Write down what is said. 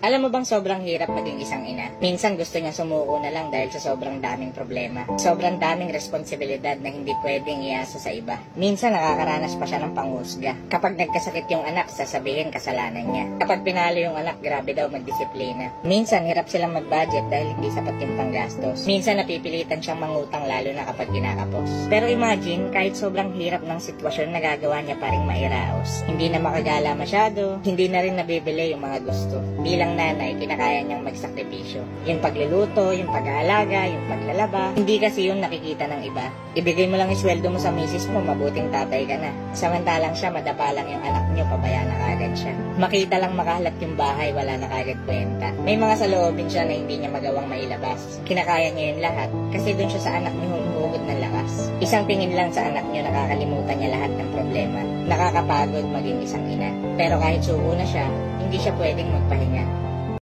Alam mo bang sobrang hirap maging isang ina? Minsan gusto niya sumuko na lang dahil sa sobrang daming problema. Sobrang daming responsibilidad na hindi pwedeng iasa sa iba. Minsan nakakaranas pa siya ng panghusga. Kapag nagkasakit yung anak, sasabihin kasalanan niya. Kapag pinalo yung anak, grabe daw magdisiplina. Minsan hirap silang mag-budget dahil hindi sapat yung panggastos. Minsan napipilitan siyang mangutang lalo na kapag kinakapos. Pero imagine, kahit sobrang hirap ng sitwasyon, nagagawa niya pa rin mairaos. Hindi na makagala masyado, hindi na rin nabibili yung mga gusto. Bilang nanay, kinakaya niyang magsakripisyo. Yung pagluluto, yung pag-aalaga, yung paglalaba. Hindi kasi yung nakikita ng iba. Ibigay mo lang isweldo mo sa misis mo, mabuting tatay ka na. Samantalang siya, madapa lang yung anak niyo, pabaya na kagad siya. Makita lang makahalat yung bahay, wala na kagad kwenta. May mga saloobin siya na hindi niya magawang mailabas. Kinakaya niya yun lahat kasi dun siya sa anak niyo humuhugot ng lakas. Isang tingin lang sa anak niyo, nakakalimutan niya lahat ng problema. Nakakapagod maging isang ina. Pero kahit suko na siya, hindi siya pwedeng magpahinga.